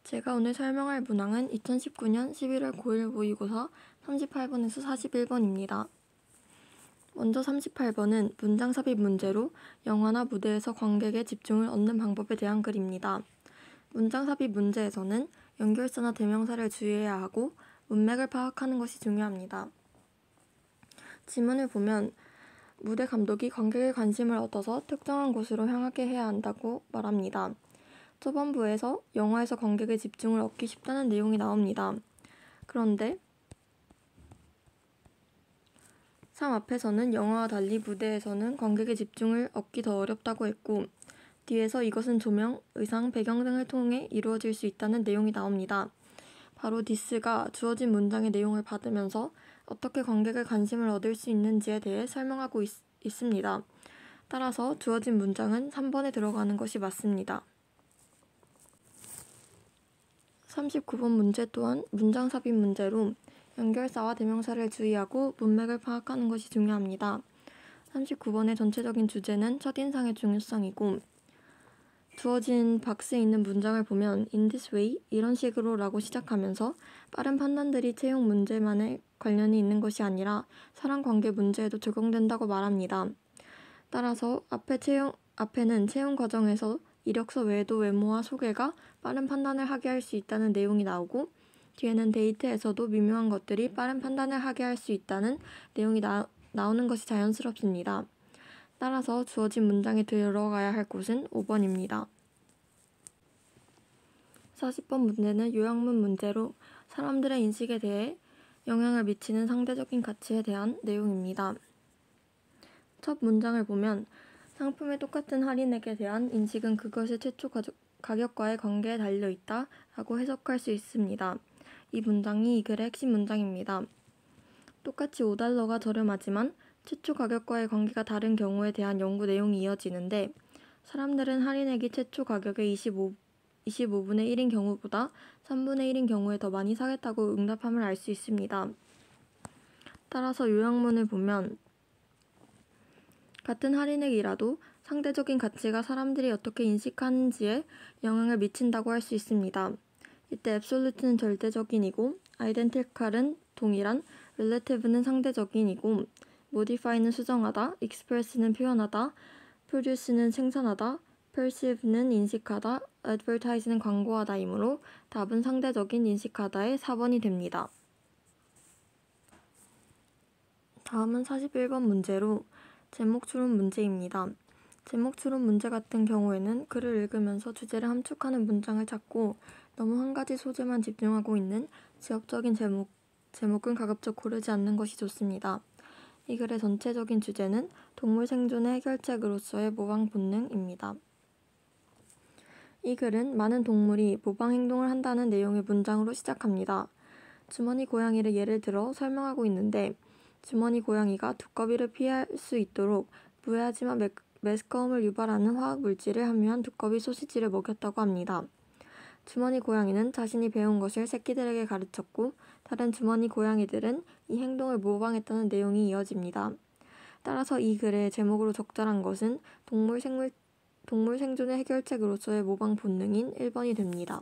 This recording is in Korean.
제가 오늘 설명할 문항은 2019년 11월 9일 모의고사 38번에서 41번입니다. 먼저 38번은 문장 삽입 문제로 영화나 무대에서 관객의 집중을 얻는 방법에 대한 글입니다. 문장 삽입 문제에서는 연결사나 대명사를 주의해야 하고 문맥을 파악하는 것이 중요합니다. 지문을 보면 무대 감독이 관객의 관심을 얻어서 특정한 곳으로 향하게 해야 한다고 말합니다. 초반부에서 영화에서 관객의 집중을 얻기 쉽다는 내용이 나옵니다. 그런데 3 앞에서는 영화와 달리 무대에서는 관객의 집중을 얻기 더 어렵다고 했고 뒤에서 이것은 조명, 의상, 배경 등을 통해 이루어질 수 있다는 내용이 나옵니다. 바로 디스가 주어진 문장의 내용을 받으면서 어떻게 관객의 관심을 얻을 수 있는지에 대해 설명하고 있습니다. 따라서 주어진 문장은 3번에 들어가는 것이 맞습니다. 39번 문제 또한 문장 삽입 문제로 연결사와 대명사를 주의하고 문맥을 파악하는 것이 중요합니다. 39번의 전체적인 주제는 첫인상의 중요성이고 주어진 박스에 있는 문장을 보면 in this way, 이런 식으로 라고 시작하면서 빠른 판단들이 채용 문제만에 관련이 있는 것이 아니라 사람 관계 문제에도 적용된다고 말합니다. 따라서 앞에는 채용 과정에서 이력서 외에도 외모와 소개가 빠른 판단을 하게 할 수 있다는 내용이 나오고 뒤에는 데이트에서도 미묘한 것들이 빠른 판단을 하게 할 수 있다는 내용이 나오는 것이 자연스럽습니다. 따라서 주어진 문장에 들어가야 할 곳은 5번입니다. 40번 문제는 요약문 문제로 사람들의 인식에 대해 영향을 미치는 상대적인 가치에 대한 내용입니다. 첫 문장을 보면 상품의 똑같은 할인액에 대한 인식은 그것의 최초 가격과의 관계에 달려있다 라고 해석할 수 있습니다. 이 문장이 이 글의 핵심 문장입니다. 똑같이 $5가 저렴하지만 최초 가격과의 관계가 다른 경우에 대한 연구 내용이 이어지는데 사람들은 할인액이 최초 가격의 25분의 1인 경우보다 3분의 1인 경우에 더 많이 사겠다고 응답함을 알 수 있습니다. 따라서 요약문을 보면 같은 할인액이라도 상대적인 가치가 사람들이 어떻게 인식하는지에 영향을 미친다고 할 수 있습니다. 이때 absolute는 절대적인이고 identical은 동일한, relative는 상대적인이고 modify는 수정하다, express는 표현하다, produce는 생산하다, perceive는 인식하다, advertise는 광고하다이므로 답은 상대적인 인식하다의 4번이 됩니다. 다음은 41번 문제로 제목 추론 문제입니다. 제목 추론 문제 같은 경우에는 글을 읽으면서 주제를 함축하는 문장을 찾고 너무 한 가지 소재만 집중하고 있는 지역적인 제목은 가급적 고르지 않는 것이 좋습니다. 이 글의 전체적인 주제는 동물 생존의 해결책으로서의 모방 본능입니다. 이 글은 많은 동물이 모방 행동을 한다는 내용의 문장으로 시작합니다. 주머니 고양이를 예를 들어 설명하고 있는데 주머니 고양이가 두꺼비를 피할 수 있도록 무해하지만 매스꺼움을 유발하는 화학 물질을 함유한 두꺼비 소시지를 먹였다고 합니다. 주머니 고양이는 자신이 배운 것을 새끼들에게 가르쳤고 다른 주머니 고양이들은 이 행동을 모방했다는 내용이 이어집니다. 따라서 이 글의 제목으로 적절한 것은 동물 생존의 해결책으로서의 모방 본능인 1번이 됩니다.